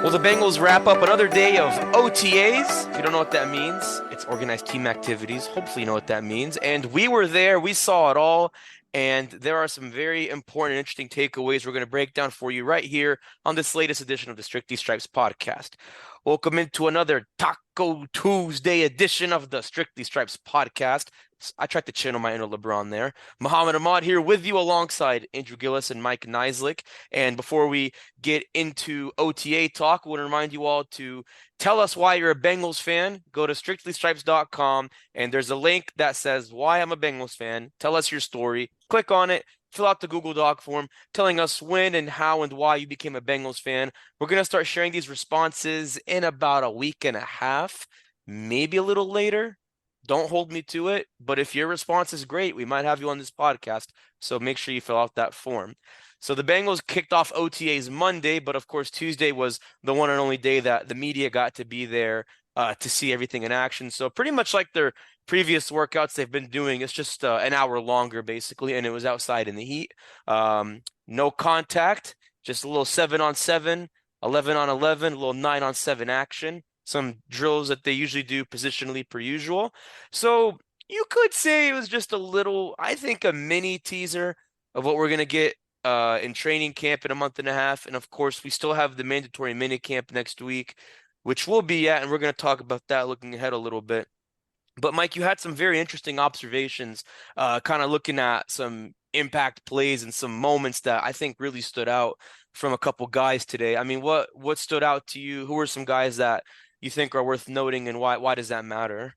Well, the Bengals wrap up another day of OTAs. If you don't know what that means, it's organized team activities. Hopefully, you know what that means. And we were there, we saw it all. And there are some very important and interesting takeaways we're going to break down for you right here on this latest edition of the Strictly Stripes podcast. Welcome into another Taco Tuesday edition of the Strictly Stripes podcast. I tried to channel my inner LeBron there. Muhammad Ahmad here with you alongside Andrew Gillis and Mike Nislik. And before we get into OTA talk, I want to remind you all to tell us why you're a Bengals fan. Go to strictlystripes.com and there's a link that says why I'm a Bengals fan. Tell us your story. Click on it. Fill out the Google Doc form telling us when and how and why you became a Bengals fan. We're going to start sharing these responses in about a week and a half, maybe a little later. Don't hold me to it, but if your response is great, we might have you on this podcast. So make sure you fill out that form. So the Bengals kicked off OTAs Monday, but of course Tuesday was the one and only day that the media got to be there to see everything in action. So pretty much like their previous workouts they've been doing, it's just an hour longer basically, and it was outside in the heat. No contact, just a little 7-on-7, 11-on-11, a little 9-on-7 action. Some drills that they usually do positionally per usual. So you could say it was just a little, I think, a mini teaser of what we're going to get in training camp in a month and a half. And of course, we still have the mandatory minicamp next week, which we'll be at, and we're going to talk about that looking ahead a little bit. But Mike, you had some very interesting observations, kind of looking at some impact plays and some moments that I think really stood out from a couple guys today. I mean, what stood out to you? Who were some guys that you think are worth noting, and why does that matter?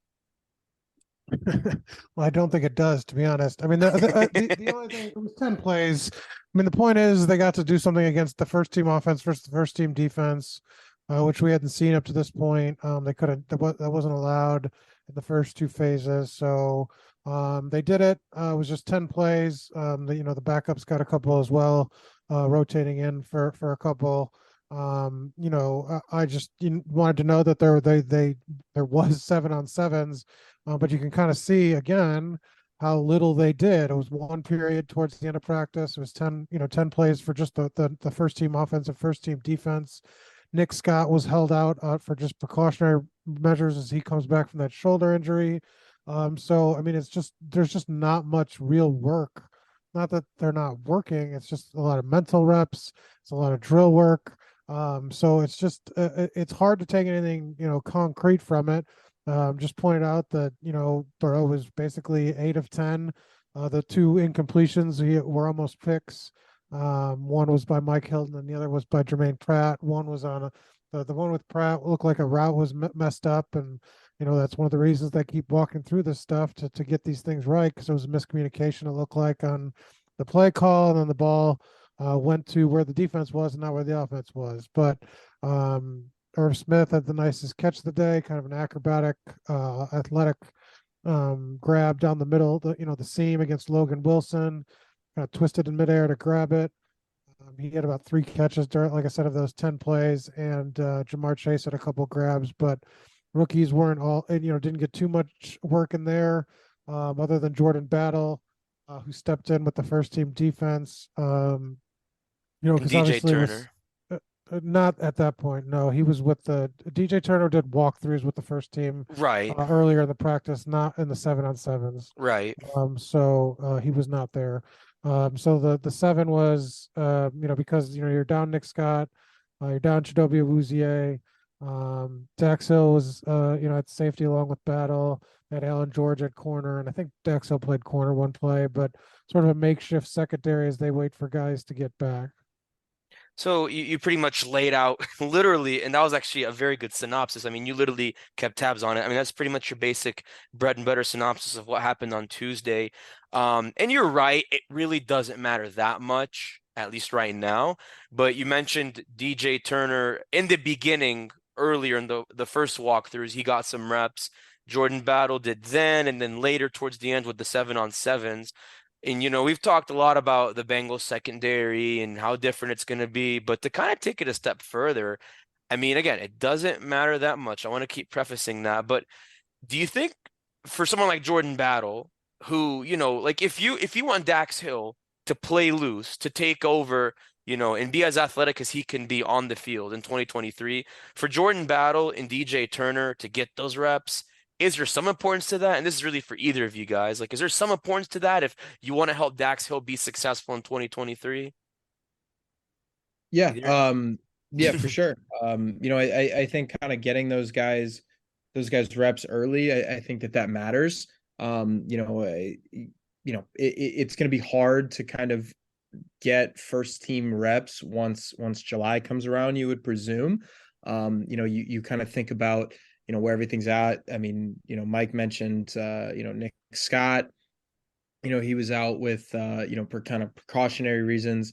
Well, I don't think it does, to be honest. I mean, the only thing, it was 10 plays. I mean, the point is they got to do something against the first team offense versus the first team defense, which we hadn't seen up to this point. They couldn't, that wasn't allowed in the first two phases. So they did it. It was just 10 plays. The backups got a couple as well, rotating in for a couple. I just wanted to know that there was 7-on-7s, but you can kind of see again how little they did. It was one period towards the end of practice. It was 10 plays for just the first team offense and first team defense. Nick Scott was held out for just precautionary measures as he comes back from that shoulder injury. So I mean, there's just not much real work. Not that they're not working. It's just a lot of mental reps. It's a lot of drill work. So it's just it's hard to take anything concrete from it. Just pointed out that Burrow was basically 8 of 10. The two incompletions were almost picks. One was by Mike Hilton and the other was by Jermaine Pratt. One was on the one with Pratt looked like a route was messed up, and that's one of the reasons they keep walking through this stuff to get these things right, because it was a miscommunication, it looked like, on the play call, and then the ball went to where the defense was and not where the offense was. But Irv Smith had the nicest catch of the day, kind of an acrobatic, athletic grab down the middle, the seam against Logan Wilson, kind of twisted in midair to grab it. He had about 3 catches during, like I said, of those 10 plays, and Jamar Chase had a couple grabs, but rookies weren't all, didn't get too much work in there, other than Jordan Battle, who stepped in with the first team defense. Because DJ obviously Turner. not at that point. No, he was with the DJ Turner did walkthroughs with the first team Right. earlier in the practice, not in the 7-on-7s. Right. So he was not there. So the 7 was because you're down Nick Scott, you're down Chidobe Awuzie. Dax Hill was at safety along with Battle. Had Alan George at corner, and I think Dax Hill played corner one play, but sort of a makeshift secondary as they wait for guys to get back. So you pretty much laid out literally, and that was actually a very good synopsis. I mean, you literally kept tabs on it. I mean, that's pretty much your basic bread and butter synopsis of what happened on Tuesday. And you're right, it really doesn't matter that much, at least right now. But you mentioned DJ Turner in the beginning, earlier in the first walkthroughs, he got some reps. Jordan Battle did then, and then later towards the end with the 7-on-7s. And, we've talked a lot about the Bengals secondary and how different it's going to be, but to kind of take it a step further, I mean, again, it doesn't matter that much. I want to keep prefacing that, but do you think for someone like Jordan Battle, who, like if you want Dax Hill to play loose, to take over, and be as athletic as he can be on the field in 2023. For Jordan Battle and DJ Turner to get those reps, is there some importance to that? And this is really for either of you guys. Like, is there some importance to that if you want to help Dax Hill be successful in 2023? Yeah, Either? yeah, for sure. I think kind of getting those guys reps early, I think that matters. It's going to be hard to kind of get first team reps once July comes around, you would presume. You kind of think about, where everything's at. I mean, Mike mentioned Nick Scott, he was out with per kind of precautionary reasons.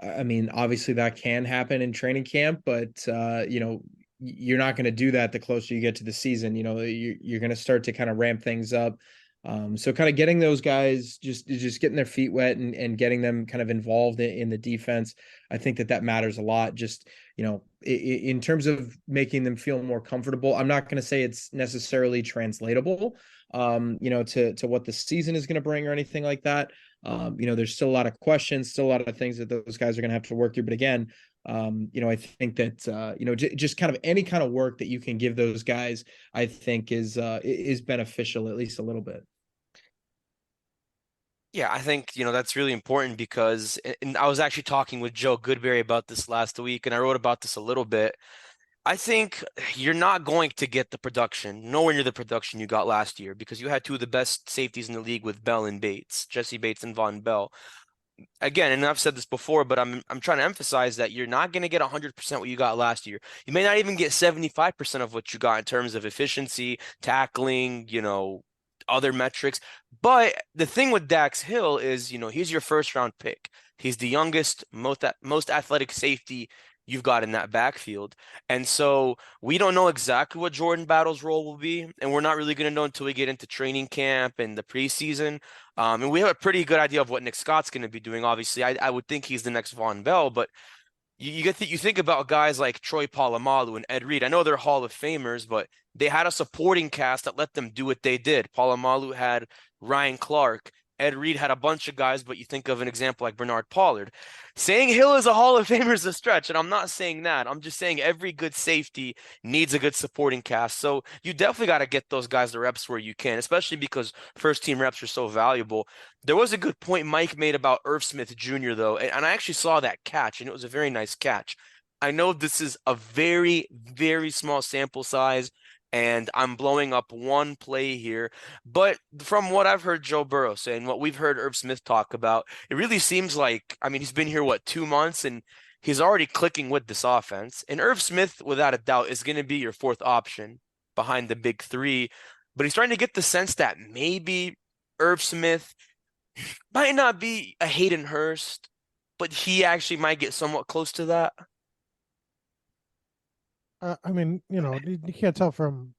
I mean, obviously that can happen in training camp, but you're not going to do that the closer you get to the season. You're going to start to kind of ramp things up. So kind of getting those guys just getting their feet wet and getting them kind of involved in the defense. I think that matters a lot. Just, in terms of making them feel more comfortable. I'm not going to say it's necessarily translatable, to what the season is going to bring or anything like that. There's still a lot of questions, still a lot of things that those guys are going to have to work through. But again, I think that, just kind of any kind of work that you can give those guys, I think is beneficial, at least a little bit. Yeah, I think, that's really important because, and I was actually talking with Joe Goodberry about this last week, and I wrote about this a little bit. I think you're not going to get the production, nowhere near the production you got last year, because you had two of the best safeties in the league with Bell and Bates, Jesse Bates and Von Bell. Again, and I've said this before, but I'm trying to emphasize that you're not going to get 100% what you got last year. You may not even get 75% of what you got in terms of efficiency, tackling, other metrics. But the thing with Dax Hill is, he's your first round pick. He's the youngest, most athletic safety you've got in that backfield. And so we don't know exactly what Jordan Battle's role will be, and we're not really going to know until we get into training camp and the preseason. And we have a pretty good idea of what Nick Scott's going to be doing. Obviously, I would think he's the next Von Bell, but you think about guys like Troy Polamalu and Ed Reed. I know they're Hall of Famers, but they had a supporting cast that let them do what they did. Polamalu had Ryan Clark. Ed Reed had a bunch of guys, but you think of an example like Bernard Pollard. Saying Hill is a Hall of Famer is a stretch, and I'm not saying that. I'm just saying every good safety needs a good supporting cast. So you definitely got to get those guys the reps where you can, especially because first team reps are so valuable. There was a good point Mike made about Irv Smith Jr., though, and I actually saw that catch, and it was a very nice catch. I know this is a very, very small sample size, and I'm blowing up one play here. But from what I've heard Joe Burrow say and what we've heard Irv Smith talk about, it really seems like, I mean, he's been here, 2 months, and he's already clicking with this offense. And Irv Smith, without a doubt, is going to be your fourth option behind the big three. But he's starting to get the sense that maybe Irv Smith might not be a Hayden Hurst, but he actually might get somewhat close to that. I mean, you can't tell from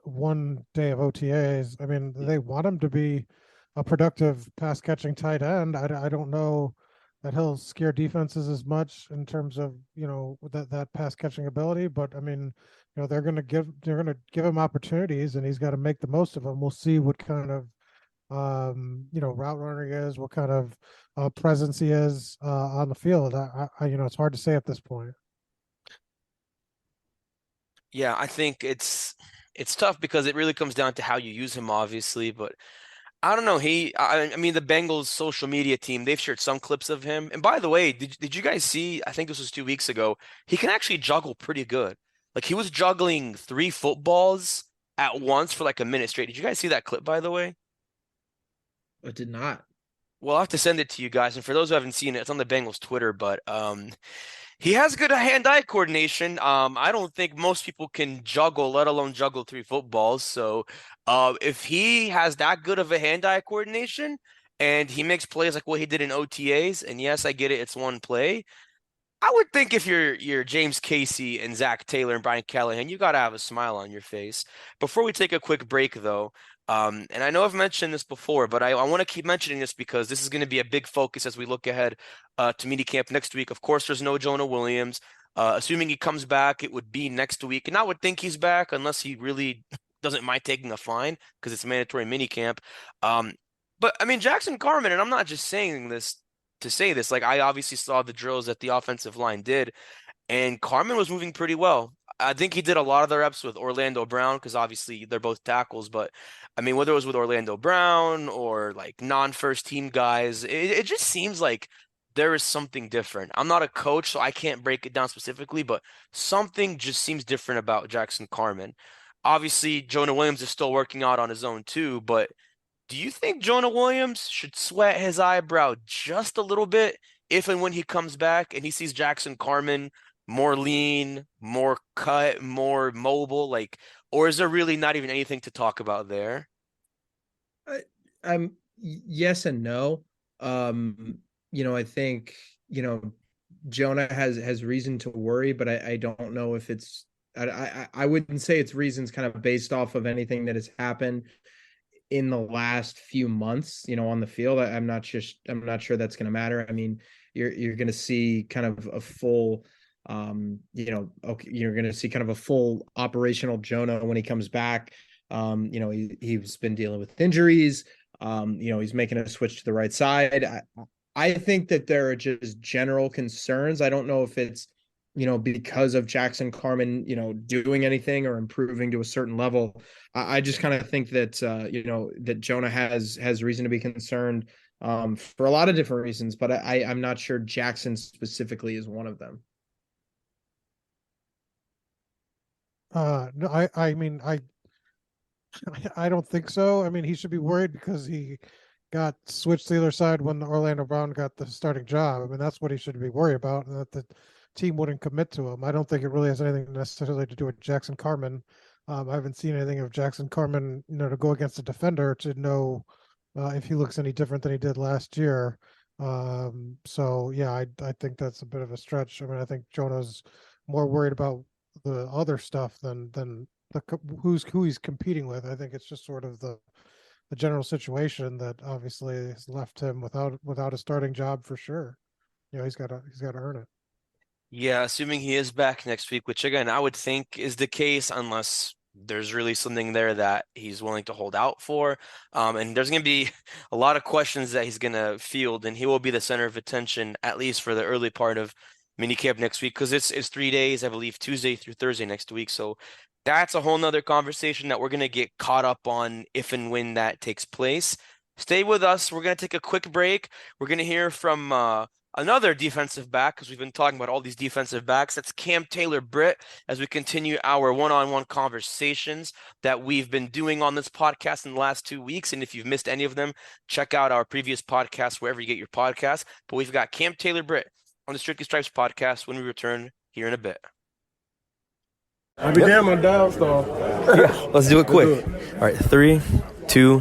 one day of OTAs. I mean, they want him to be a productive pass catching tight end. I don't know that he'll scare defenses as much in terms of that pass catching ability, but I mean, they're going to give him opportunities, and he's got to make the most of them. We'll see what kind of route runner he is, what kind of presence he is on the field. It's hard to say at this point. Yeah, I think it's tough because it really comes down to how you use him, obviously. But I don't know. I mean, the Bengals social media team, they've shared some clips of him. And by the way, did you guys see? I think this was 2 weeks ago. He can actually juggle pretty good. Like he was juggling 3 footballs at once for like a minute straight. Did you guys see that clip, by the way? I did not. Well, I'll have to send it to you guys. And for those who haven't seen it, it's on the Bengals Twitter. But he has good hand-eye coordination. I don't think most people can juggle, let alone juggle 3 footballs. So, if he has that good of a hand-eye coordination and he makes plays like what he did in OTAs, and yes, I get it, it's one play. I would think if you're James Casey and Zach Taylor and Brian Callahan, you got to have a smile on your face. Before we take a quick break, though, and I know I've mentioned this before, but I want to keep mentioning this because this is going to be a big focus as we look ahead to minicamp next week. Of course, there's no Jonah Williams. Assuming he comes back, it would be next week. And I would think he's back unless he really doesn't mind taking a fine because it's mandatory minicamp. But I mean, Jackson Carman, and I'm not just saying this, to say this. Like, I obviously saw the drills that the offensive line did, and Carmen was moving pretty well. I think he did a lot of the reps with Orlando Brown because obviously they're both tackles. But I mean, whether it was with Orlando Brown or like non-first team guys, it just seems like there is something different. I'm not a coach, so I can't break it down specifically, but something just seems different about Jackson Carman. Obviously, Jonah Williams is still working out on his own too, but do you think Jonah Williams should sweat his eyebrow just a little bit if and when he comes back and he sees Jackson Carman more lean, more cut, more mobile, like, or is there really not even anything to talk about there? I'm yes and no. I think, Jonah has reason to worry, but I don't know if it's I wouldn't say it's reasons kind of based off of anything that has happened in the last few months, on the field. I'm not sure that's going to matter. I mean, you're going to see kind of a full, you're going to see kind of a full operational Jonah when he comes back. He's been dealing with injuries. He's making a switch to the right side. I think that there are just general concerns. I don't know if it's, because of Jackson Carman, doing anything or improving to a certain level. I just kind of think that, that Jonah has reason to be concerned for a lot of different reasons, but I'm not sure Jackson specifically is one of them. No, I mean, I don't think so. I mean, he should be worried because he got switched to the other side when Orlando Brown got the starting job. I mean, that's what he should be worried about, and that the team wouldn't commit to him. I don't think it really has anything necessarily to do with Jackson Carman. I haven't seen anything of Jackson Carman, to go against a defender to know if he looks any different than he did last year. So yeah, I think that's a bit of a stretch. I mean, I think Jonah's more worried about the other stuff than who he's competing with. I think it's just sort of the general situation that obviously has left him without a starting job for sure. He's got to earn it. Yeah, assuming he is back next week, which again, I would think is the case unless there's really something there that he's willing to hold out for. And there's going to be a lot of questions that he's going to field, and he will be the center of attention, at least for the early part of minicamp next week, because it's 3 days, I believe, Tuesday through Thursday next week. So that's a whole nother conversation that we're going to get caught up on if and when that takes place. Stay with us. We're going to take a quick break. We're going to hear from another defensive back, because we've been talking about all these defensive backs. That's Cam Taylor-Britt, as we continue our one-on-one conversations that we've been doing on this podcast in the last 2 weeks. And if you've missed any of them, check out our previous podcasts wherever you get your podcasts. But we've got Cam Taylor-Britt on the Strictly Stripes podcast when we return here in a bit. I'll be damn on down, though. Let's do it quick. All right, 3, 2,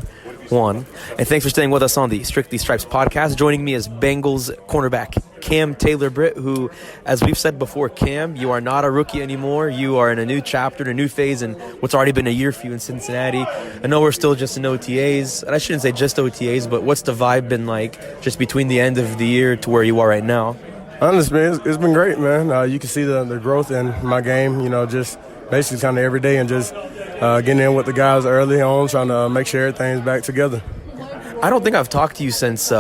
1. And thanks for staying with us on the Strictly Stripes podcast. Joining me is Bengals cornerback Cam Taylor-Britt, who, as we've said before, Cam, you are not a rookie anymore. You are in a new chapter, a new phase in what's already been a year for you in Cincinnati. I know we're still just in OTAs, and I shouldn't say just OTAs, but what's the vibe been like just between the end of the year to where you are right now? Honestly, man, it's been great, man. You can see the growth in my game, just basically kind of every day and just getting in with the guys early on, trying to make sure everything's back together. I don't think I've talked to you since they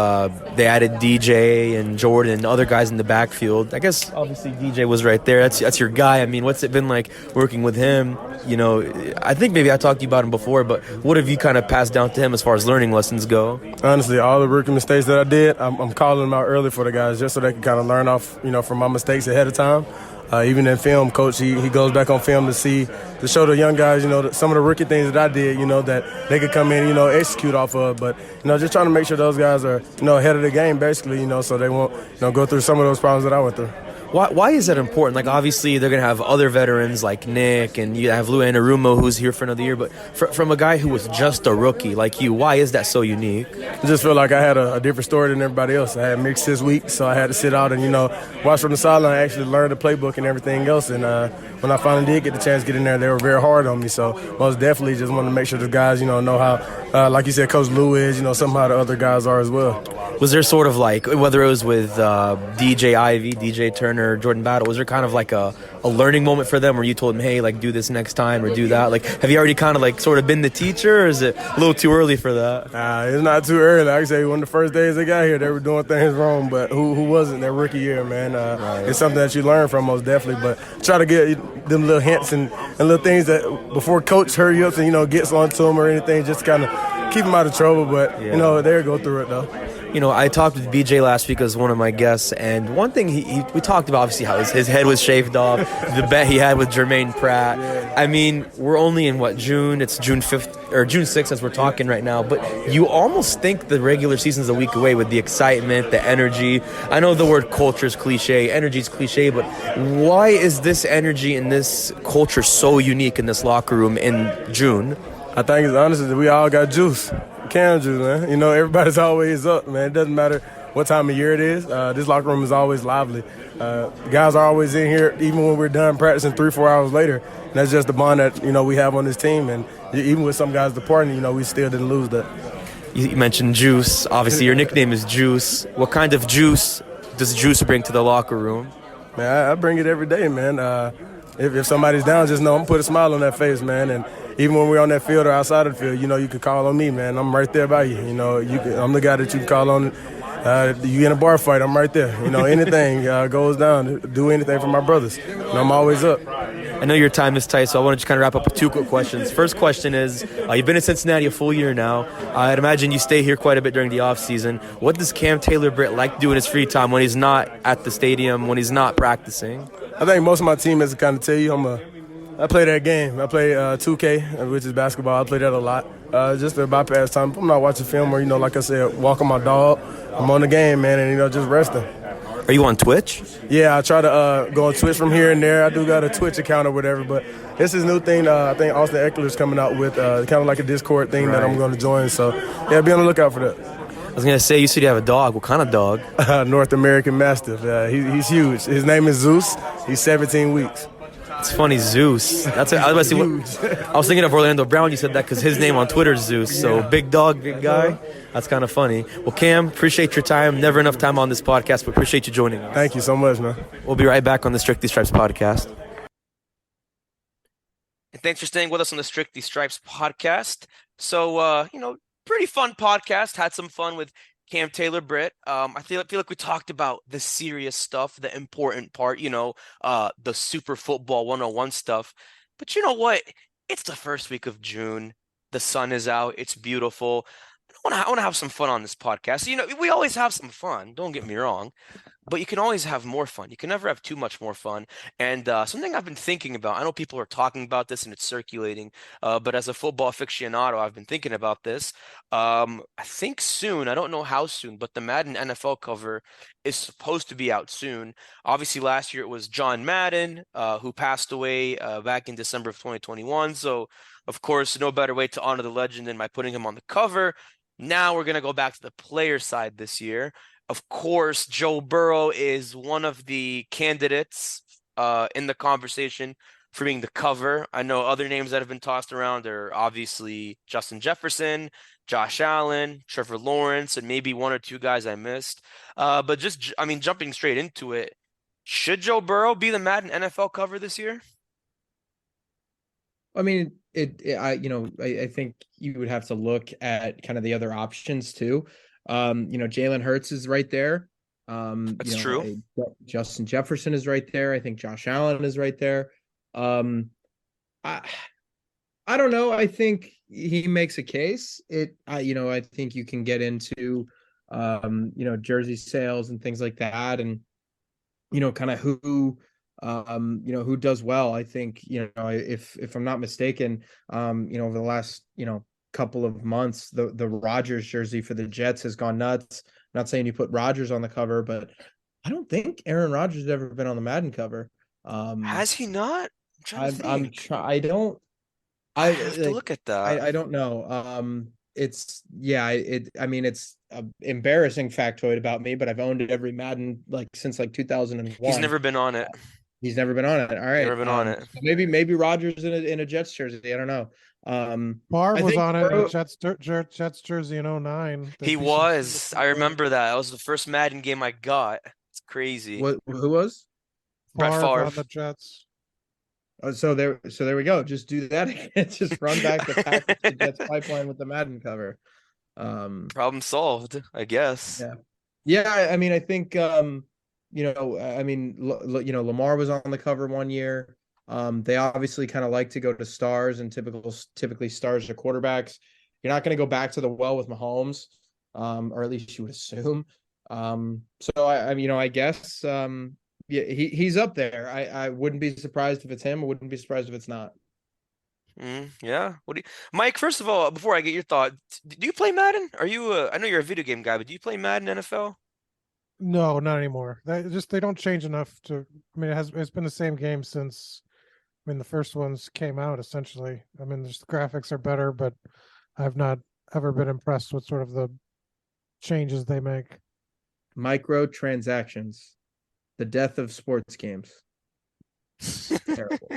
added DJ and Jordan and other guys in the backfield. I guess obviously DJ was right there. That's your guy. I mean, what's it been like working with him? I think maybe I talked to you about him before, but what have you kind of passed down to him as far as learning lessons go? Honestly, all the rookie mistakes that I did, I'm calling them out early for the guys just so they can kind of learn off, from my mistakes ahead of time. Even in film, coach, he goes back on film to show the young guys, some of the rookie things that I did, that they could come in, execute off of. But, just trying to make sure those guys are, ahead of the game, basically, so they won't, go through some of those problems that I went through. Why is that important? Like, obviously, they're going to have other veterans like Nick, and you have Lou Anarumo, who's here for another year. But from a guy who was just a rookie like you, why is that so unique? I just feel like I had a different story than everybody else. I had mixed this week, so I had to sit out and, watch from the sideline, actually learn the playbook and everything else. And when I finally did get the chance to get in there, they were very hard on me. So most definitely just wanted to make sure the guys, know how, like you said, Coach Lou is, somehow the other guys are as well. Was there sort of like, whether it was with DJ Ivy, DJ Turner, Jordan Battle, was there kind of like a a learning moment for them where you told them, hey, like do this next time or do that? Like, have you already kind of like sort of been the teacher, or is it a little too early for that? It's not too early. Like I say, one of the first days they got here, they were doing things wrong, but who wasn't their rookie year, man? It's something that you learn from most definitely, but try to get them little hints and little things that before coach hurry up and, you know, gets onto them or anything, just kind of keep them out of trouble, but, you know, they'll go through it, though. You know, I talked with BJ last week as one of my guests, and one thing we talked about, obviously, how his head was shaved off, the bet he had with Jermaine Pratt. I mean, we're only in, June? It's June 5th, or June 6th as we're talking right now, but you almost think the regular season's a week away with the excitement, the energy. I know the word culture is cliche, energy is cliche, but why is this energy and this culture so unique in this locker room in June? I think it's honest that we all got juice. Cam juice, man. You know, everybody's always up, man. It doesn't matter what time of year it is. This locker room is always lively. The guys are always in here, even when we're done practicing 3-4 hours later. And that's just the bond that, you know, we have on this team. And even with some guys departing, you know, we still didn't lose that. You mentioned Juice. Obviously, your nickname is Juice. What kind of juice does Juice bring to the locker room? Man, I bring it every day, man. If somebody's down, just know I'm put a smile on that face, man. And even when we're on that field or outside of the field, you know, you can call on me, man. I'm right there by you. You know, I'm the guy that you can call on. You in a bar fight, I'm right there. You know, anything goes down, do anything for my brothers. You know, I'm always up. I know your time is tight, so I want to just kind of wrap up with 2 quick questions. First question is, you've been in Cincinnati a full year now. I'd imagine you stay here quite a bit during the offseason. What does Cam Taylor-Britt like to do in his free time when he's not at the stadium, when he's not practicing? I think most of my teammates kind of tell you I play that game. I play 2K, which is basketball. I play that a lot. Just to bypass time. I'm not watching film or, you know, like I said, walking my dog. I'm on the game, man, and, you know, just resting. Are you on Twitch? Yeah, I try to go on Twitch from here and there. I do got a Twitch account or whatever, but it's this new thing I think Austin Eckler's coming out with, kind of like a Discord thing that I'm going to join. So, yeah, be on the lookout for that. I was going to say, you said you have a dog. What kind of dog? North American Mastiff. He's huge. His name is Zeus. He's 17 weeks. It's funny, Zeus. That's I was thinking of Orlando Brown. You said that because his name on Twitter is Zeus. So big dog, big guy. That's kind of funny. Well, Cam, appreciate your time. Never enough time on this podcast, but appreciate you joining us. Thank you so much, man. We'll be right back on the Strictly Stripes podcast. And thanks for staying with us on the Strictly Stripes podcast. So, pretty fun podcast. Had some fun with Cam Taylor-Britt. I feel like we talked about the serious stuff, the important part, the Super Football 101 stuff. But you know what? It's the first week of June. The sun is out. It's beautiful. I want to have some fun on this podcast. We always have some fun. Don't get me wrong. But you can always have more fun. You can never have too much more fun. And something I've been thinking about, I know people are talking about this and it's circulating, but as a football aficionado, I've been thinking about this. I think soon, I don't know how soon, but the Madden NFL cover is supposed to be out soon. Obviously, last year it was John Madden, who passed away back in December of 2021. So, of course, no better way to honor the legend than by putting him on the cover. Now we're going to go back to the player side this year. Of course, Joe Burrow is one of the candidates in the conversation for being the cover. I know other names that have been tossed around are obviously Justin Jefferson, Josh Allen, Trevor Lawrence, and maybe 1 or 2 guys I missed. But jumping straight into it, should Joe Burrow be the Madden NFL cover this year? I mean, I think you would have to look at kind of the other options too. Jalen Hurts is right there. That's true. Justin Jefferson is right there. I think Josh Allen is right there. I don't know. I think he makes a case. I think you can get into, jersey sales and things like that, and kind of who does well. I think if I'm not mistaken, over the last couple of months, the Rodgers jersey for the Jets has gone nuts. I'm not saying you put Rodgers on the cover, but I don't think Aaron Rodgers has ever been on the Madden cover. Has he not? I have to look at that. I don't know. It's an embarrassing factoid about me, but I've owned every Madden since 2001. He's never been on it. He's never been on it. All right. Never been on it. Maybe Rodgers in a Jets jersey. I don't know. Barr was on it in a Jets jersey in 09. He was. I remember that. That was the first Madden game I got. It's crazy. Who was? Brett Favre on the Jets. So there we go. Just do that again. Just run back the Packers to Jets pipeline with the Madden cover. Problem solved, I guess. Yeah. Yeah, I mean, I think I mean, Lamar was on the cover one year. They obviously kind of like to go to stars, and typically stars are quarterbacks. You're not going to go back to the well with Mahomes, or at least you would assume. So I guess yeah, he's up there. I wouldn't be surprised if it's him. I wouldn't be surprised if it's not. Yeah. What do you, Mike? First of all, before I get your thought, do you play Madden? Are you? I know you're a video game guy, but do you play Madden NFL? No, not anymore. They don't change enough to. I mean, it's been the same game since. I mean, the first ones came out essentially. I mean, just the graphics are better, but I've not ever been impressed with sort of the changes they make. Microtransactions, the death of sports games. Terrible.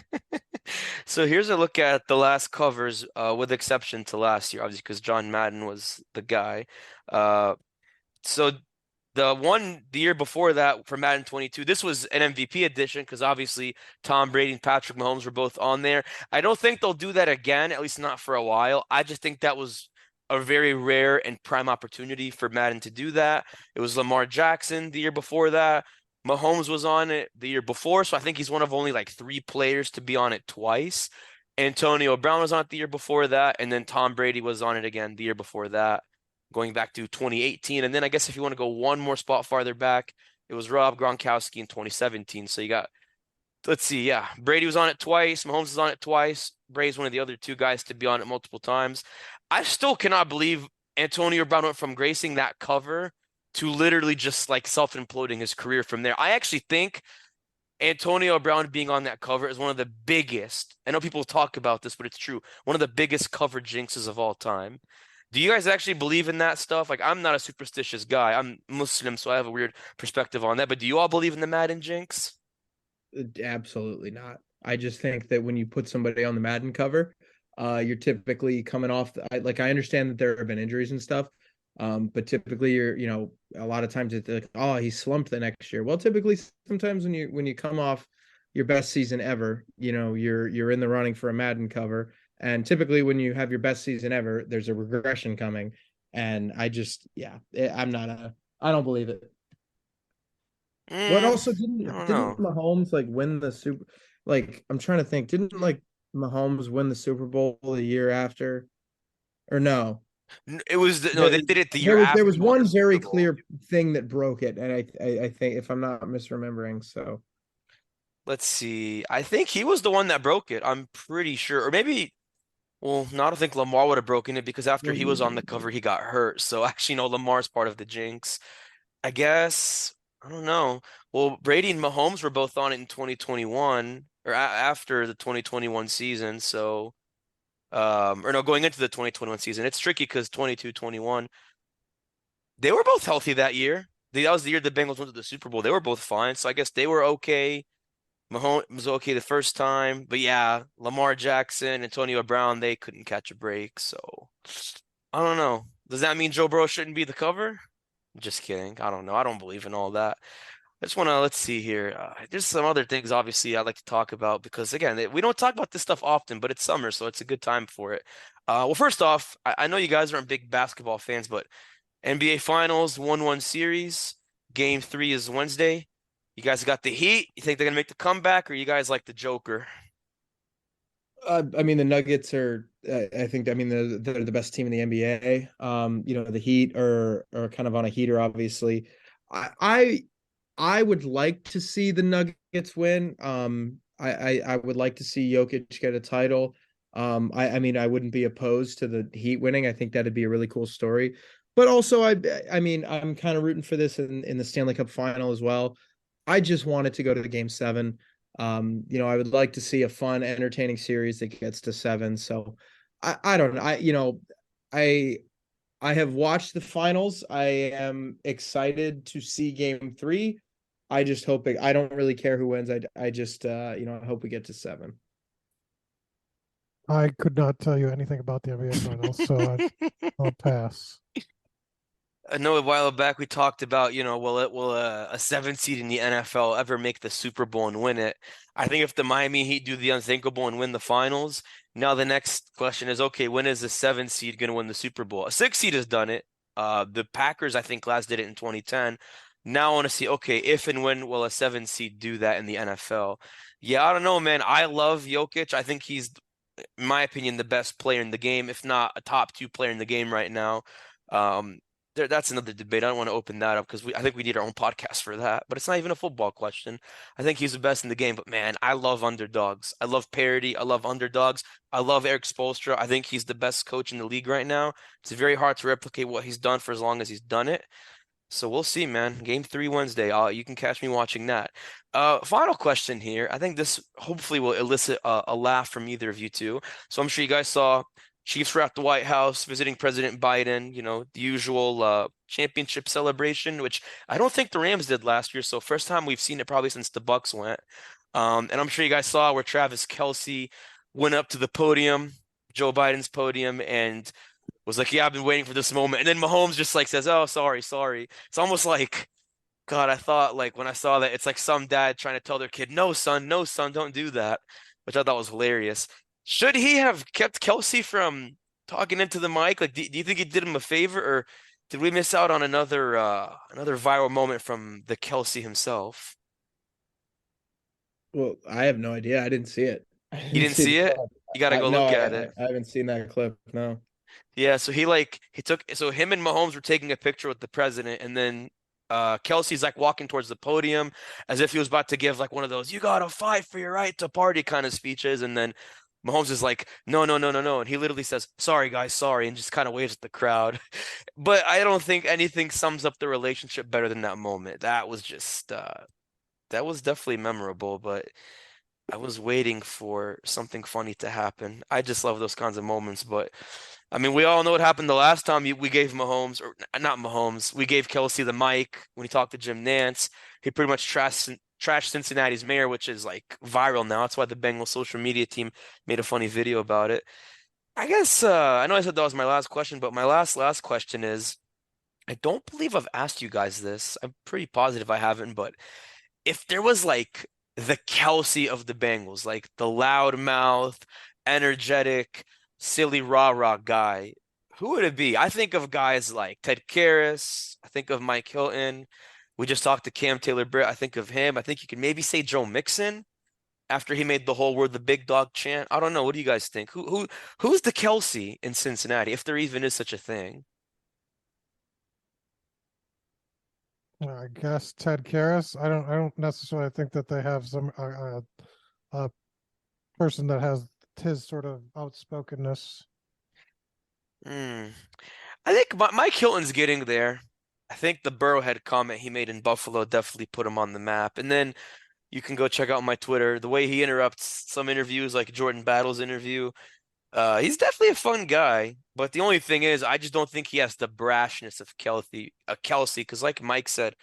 So here's a look at the last covers, with exception to last year, obviously, because John Madden was the guy. So the year before that for Madden 22, this was an MVP edition because obviously Tom Brady and Patrick Mahomes were both on there. I don't think they'll do that again, at least not for a while. I just think that was a very rare and prime opportunity for Madden to do that. It was Lamar Jackson the year before that. Mahomes was on it the year before, so I think he's one of only like 3 players to be on it twice. Antonio Brown was on it the year before that, and then Tom Brady was on it again the year before that, going back to 2018. And then I guess if you want to go one more spot farther back, it was Rob Gronkowski in 2017. So you got, let's see, yeah, Brady was on it twice, Mahomes was on it twice. Brady's one of the other 2 guys to be on it multiple times. I still cannot believe Antonio Brown went from gracing that cover to literally just like self-imploding his career from there. I actually think Antonio Brown being on that cover is one of the biggest. I know people talk about this, but it's true. One of the biggest cover jinxes of all time. Do you guys actually believe in that stuff? Like, I'm not a superstitious guy. I'm Muslim, so I have a weird perspective on that. But do you all believe in the Madden jinx? Absolutely not. I just think that when you put somebody on the Madden cover, you're typically coming off. I understand that there have been injuries and stuff, but typically a lot of times it's like, oh, he slumped the next year. Well, typically sometimes when you come off your best season ever, you're in the running for a Madden cover. And typically when you have your best season ever, there's a regression coming. And I don't believe it. What also didn't Mahomes like win the Super? Like, I'm trying to think. Didn't like Mahomes win the Super Bowl the year after, or no? It was no, they did it the year after. There was one very clear thing that broke it, and I think, if I'm not misremembering, so let's see. I think he was the one that broke it. I'm pretty sure, or maybe. Well, no, I don't think Lamar would have broken it because after he was on the cover, he got hurt. So actually, no, Lamar's part of the jinx. I guess. I don't know. Well, Brady and Mahomes were both on it in 2021 or after the 2021 season. So, or no, going into the 2021 season. It's tricky because 22-21, they were both healthy that year. That was the year the Bengals went to the Super Bowl. They were both fine. So I guess they were okay. Mahomes was okay the first time, but yeah, Lamar Jackson, Antonio Brown, they couldn't catch a break. So I don't know. Does that mean Joe Burrow shouldn't be the cover? Just kidding. I don't know. I don't believe in all that. I just want to, let's see here. There's some other things, obviously, I'd like to talk about because, again, we don't talk about this stuff often, but it's summer, so it's a good time for it. Well, first off, I know you guys aren't big basketball fans, but NBA Finals 1-1 series. Game 3 is Wednesday. You guys got the Heat. You think they're going to make the comeback, or you guys like the Joker? I mean, the Nuggets are. I think. I mean, they're the best team in the NBA. The Heat are kind of on a heater. Obviously, I would like to see the Nuggets win. I would like to see Jokic get a title. I mean, I wouldn't be opposed to the Heat winning. I think that'd be a really cool story. But also, I mean, I'm kind of rooting for this in the Stanley Cup final as well. I just wanted to go to the Game 7. I would like to see a fun, entertaining series that gets to 7. So I don't know. I have watched the finals. I am excited to see Game 3. I just hope I don't really care who wins. I just I hope we get to 7. I could not tell you anything about the NBA finals, so I'll pass. I know a while back we talked about, will a 7 seed in the NFL ever make the Super Bowl and win it? I think if the Miami Heat do the unthinkable and win the finals, now the next question is, okay, when is the 7 seed going to win the Super Bowl? A 6 seed has done it. The Packers, I think, last did it in 2010. Now I want to see, okay, if and when will a 7 seed do that in the NFL? Yeah, I don't know, man. I love Jokic. I think he's, in my opinion, the best player in the game, if not a top 2 player in the game right now. Um, that's another debate. I don't want to open that up because I think we need our own podcast for that. But it's not even a football question. I think he's the best in the game. But man, I love underdogs. I love parity. I love underdogs. I love Eric Spoelstra. I think he's the best coach in the league right now. It's very hard to replicate what he's done for as long as he's done it. So we'll see, man. Game 3 Wednesday. You can catch me watching that. Final question here. I think this hopefully will elicit a laugh from either of you two. So I'm sure you guys saw Chiefs were at the White House visiting President Biden, the usual championship celebration, which I don't think the Rams did last year. So first time we've seen it probably since the Bucks went. And I'm sure you guys saw where Travis Kelce went up to the podium, Joe Biden's podium, and was like, yeah, I've been waiting for this moment. And then Mahomes just like says, oh, sorry. It's almost like, God, I thought like when I saw that, it's like some dad trying to tell their kid, no, son, don't do that, which I thought was hilarious. Should he have kept Kelce from talking into the mic? Like, do you think he did him a favor, or did we miss out on another viral moment from the Kelce himself? Well, I have no idea. I didn't see it. You didn't see it? You gotta go No, look at it. I haven't seen that clip. No. Yeah, so him and Mahomes were taking a picture with the president, and then Kelsey's like walking towards the podium as if he was about to give like one of those "you gotta fight for your right to party" kind of speeches, and then Mahomes is like, no, and he literally says, "Sorry, guys, sorry," and just kind of waves at the crowd. But I don't think anything sums up the relationship better than that moment. That was just that was definitely memorable, but I was waiting for something funny to happen. I just love those kinds of moments, but I mean, we all know what happened the last time we gave Mahomes, or not Mahomes, we gave Kelsey the mic when he talked to Jim Nance. He pretty much trashed Cincinnati's mayor, which is like viral now. That's why the Bengals social media team made a funny video about it. I guess I know I said that was my last question, but my last question is, I don't believe I've asked you guys this. I'm pretty positive I haven't, but if there was like the Kelsey of the Bengals, like the loudmouth, energetic, silly rah-rah guy, who would it be? I think of guys like Ted Karras. I think of Mike Hilton. We just talked to Cam Taylor-Britt. I think of him. I think you could maybe say Joe Mixon after he made the whole "we're the big dog" chant. I don't know. What do you guys think? Who's the Kelsey in Cincinnati, if there even is such a thing? I guess Ted Karras. I don't necessarily think that they have some person that has his sort of outspokenness. I think Mike Hilton's getting there. I think the Burrowhead comment he made in Buffalo definitely put him on the map. And then you can go check out my Twitter. The way he interrupts some interviews, like Jordan Battle's interview, he's definitely a fun guy. But the only thing is, I just don't think he has the brashness of Kelsey. Because like Mike said,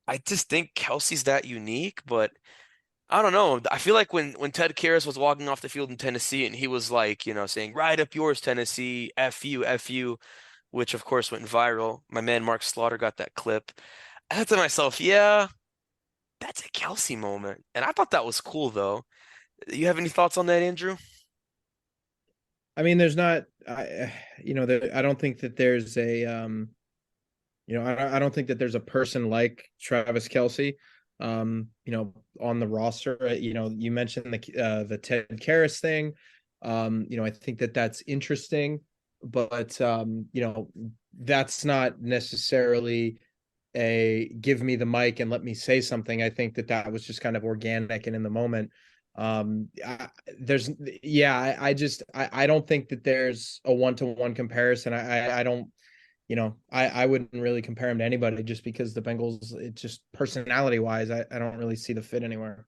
I just think Kelsey's that unique. But I don't know. I feel like when Ted Karras was walking off the field in Tennessee and he was like, saying, "Ride up yours, Tennessee, F you," which of course went viral. My man Mark Slaughter got that clip. I thought to myself, yeah, that's a Kelsey moment. And I thought that was cool, though. You have any thoughts on that, Andrew? I mean, there's not, I don't think that there's a, I don't think that there's a person like Travis Kelce, on the roster. You mentioned the Ted Karras thing. I think that that's interesting, but that's not necessarily a give me the mic and let me say something. I think that was just kind of organic and in the moment. I don't think that there's a one-to-one comparison. I don't, I wouldn't really compare him to anybody just because the Bengals, it just personality wise, I don't really see the fit anywhere.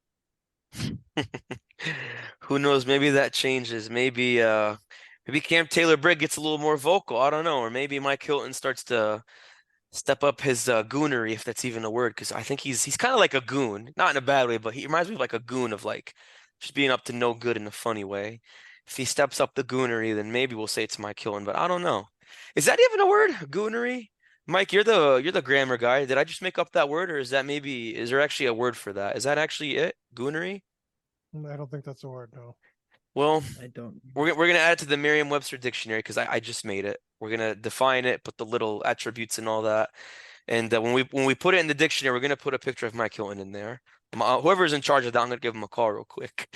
Who knows? Maybe that changes. Maybe Cam Taylor-Britt gets a little more vocal. I don't know. Or maybe Mike Hilton starts to step up his goonery, if that's even a word, because I think he's kind of like a goon, not in a bad way, but he reminds me of like a goon of like just being up to no good in a funny way. If he steps up the goonery, then maybe we'll say it's Mike Hilton, but I don't know. Is that even a word? Goonery? Mike, you're the grammar guy. Did I just make up that word, or is there actually a word for that? Is that actually it? Goonery? I don't think that's a word. No. Well, I don't. we're gonna add it to the Merriam-Webster dictionary because I just made it. We're gonna define it, put the little attributes and all that. And when we put it in the dictionary, we're gonna put a picture of Mike Hilton in there. Whoever's in charge of that, I'm gonna give him a call real quick.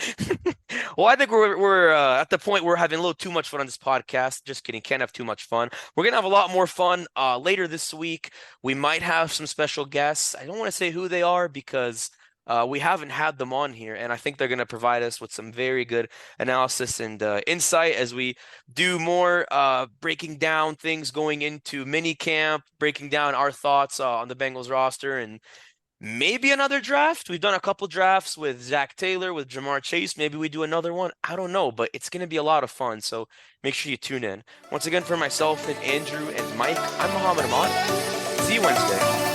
Well, I think we're at the point we're having a little too much fun on this podcast. Just kidding, can't have too much fun. We're gonna have a lot more fun later this week. We might have some special guests. I don't want to say who they are because we haven't had them on here, and I think they're gonna provide us with some very good analysis and insight as we do more breaking down things going into minicamp, breaking down our thoughts on the Bengals roster, and maybe another draft. We've done a couple drafts with Zach Taylor, with Jamar Chase. Maybe we do another one. I don't know, but it's going to be a lot of fun. So make sure you tune in. Once again, for myself and Andrew and Mike, I'm Muhammad Ahmad. See you Wednesday.